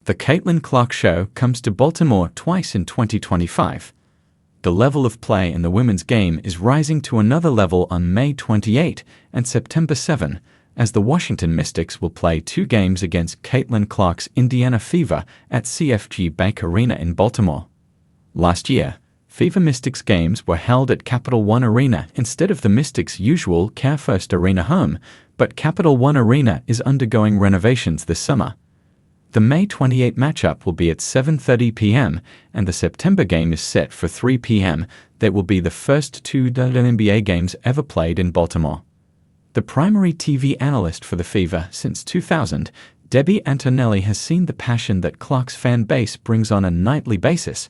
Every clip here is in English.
The Caitlin Clark Show comes to Baltimore twice in 2025. The level of play in the women's game is rising to another level on May 28 and September 7, as the Washington Mystics will play 2 games against Caitlin Clark's Indiana Fever at CFG Bank Arena in Baltimore. Last year, Fever Mystics games were held at Capital One Arena instead of the Mystics' usual CareFirst Arena home, but Capital One Arena is undergoing renovations this summer. The May 28 matchup will be at 7:30 p.m., and the September game is set for 3 p.m. They will be the first 2 WNBA games ever played in Baltimore. The primary TV analyst for the Fever since 2000, Debbie Antonelli, has seen the passion that Clark's fan base brings on a nightly basis.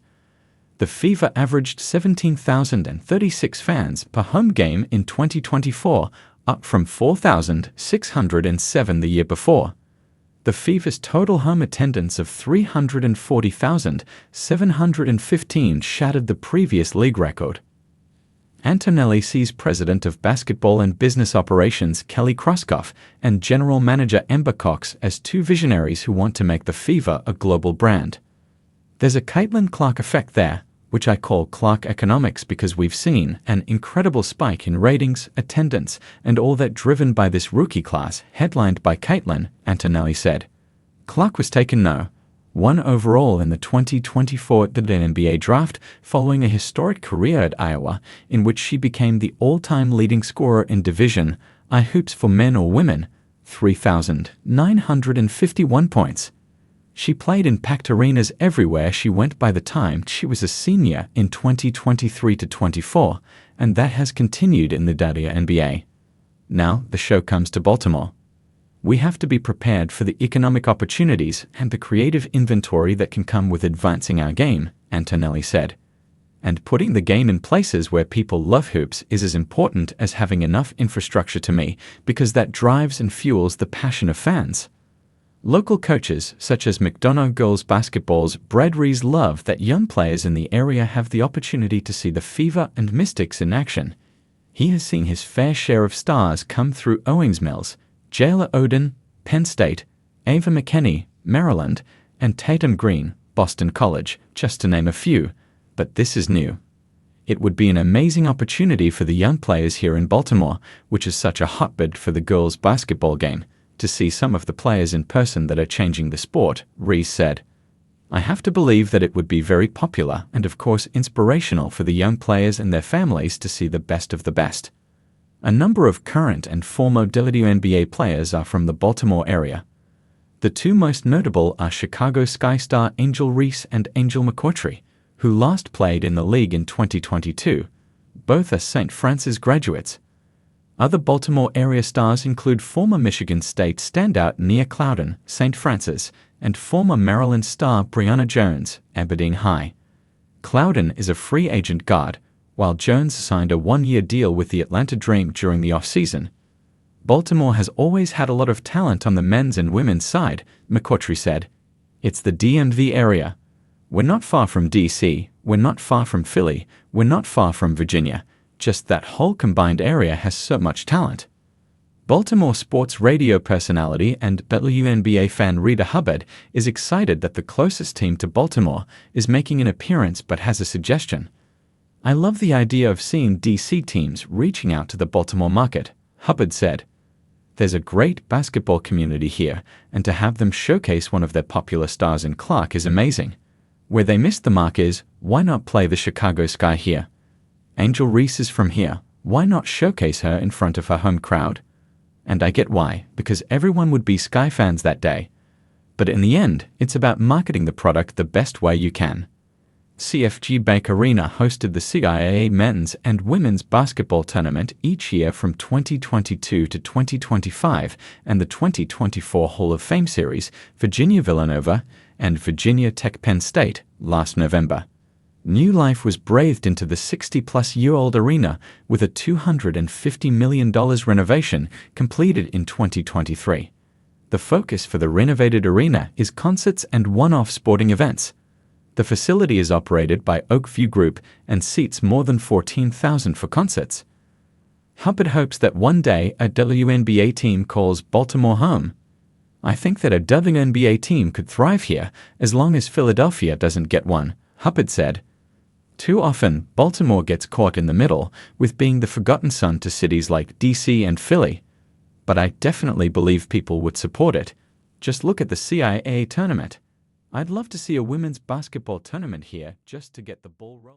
The Fever averaged 17,036 fans per home game in 2024, up from 4,607 the year before. The Fever's total home attendance of 340,715 shattered the previous league record. Antonelli sees President of Basketball and Business Operations Kelly Kroskoff and General Manager Ember Cox as 2 visionaries who want to make the Fever a global brand. There's a Caitlin Clark effect there, which I call Clark economics, because we've seen an incredible spike in ratings, attendance, and all that driven by this rookie class headlined by Caitlin, Antonelli said. Clark was taken No. 1 overall in the 2024 WNBA draft following a historic career at Iowa, in which she became the all-time leading scorer in Division I hoops for men or women, 3,951 points. She played in packed arenas everywhere she went by the time she was a senior in 2023-24, and that has continued in the WNBA. Now the show comes to Baltimore. We have to be prepared for the economic opportunities and the creative inventory that can come with advancing our game, Antonelli said. And putting the game in places where people love hoops is as important as having enough infrastructure to me, because that drives and fuels the passion of fans. Local coaches, such as McDonough Girls Basketball's Brad Rees, love that young players in the area have the opportunity to see the Fever and Mystics in action. He has seen his fair share of stars come through Owings Mills, Jayla Oden, Penn State, Ava McKinney, Maryland, and Tatum Green, Boston College, just to name a few, but this is new. It would be an amazing opportunity for the young players here in Baltimore, which is such a hotbed for the girls' basketball game, to see some of the players in person that are changing the sport, Rees said. I have to believe that it would be very popular and of course inspirational for the young players and their families to see the best of the best. A number of current and former WNBA players are from the Baltimore area. The 2 most notable are Chicago Sky star Angel Reese and Angel McCoughtry, who last played in the league in 2022. Both are St. Francis graduates. Other Baltimore area stars include former Michigan State standout Nia Clouden, St. Francis, and former Maryland star Brianna Jones, Aberdeen High. Clouden is a free agent guard, while Jones signed a 1-year deal with the Atlanta Dream during the offseason. Baltimore has always had a lot of talent on the men's and women's side, McCoughtry said. It's the DMV area. We're not far from DC, we're not far from Philly, we're not far from Virginia. Just that whole combined area has so much talent. Baltimore sports radio personality and WNBA fan Rita Hubbard is excited that the closest team to Baltimore is making an appearance, but has a suggestion. I love the idea of seeing DC teams reaching out to the Baltimore market, Hubbard said. There's a great basketball community here, and to have them showcase one of their popular stars in Clark is amazing. Where they missed the mark is, why not play the Chicago Sky here? Angel Reese is from here, why not showcase her in front of her home crowd? And I get why, because everyone would be Sky fans that day. But in the end, it's about marketing the product the best way you can. CFG Bank Arena hosted the CIAA men's and women's basketball tournament each year from 2022 to 2025, and the 2024 Hall of Fame Series, Virginia Villanova and Virginia Tech Penn State, last November. New life was breathed into the 60-plus-year-old arena with a $250 million renovation completed in 2023. The focus for the renovated arena is concerts and one-off sporting events. The facility is operated by Oakview Group and seats more than 14,000 for concerts. Hubbard hopes that one day a WNBA team calls Baltimore home. I think that a WNBA team could thrive here as long as Philadelphia doesn't get one, Huppert said. Too often, Baltimore gets caught in the middle with being the forgotten son to cities like DC and Philly. But I definitely believe people would support it. Just look at the CIA tournament. I'd love to see a women's basketball tournament here just to get the ball rolling.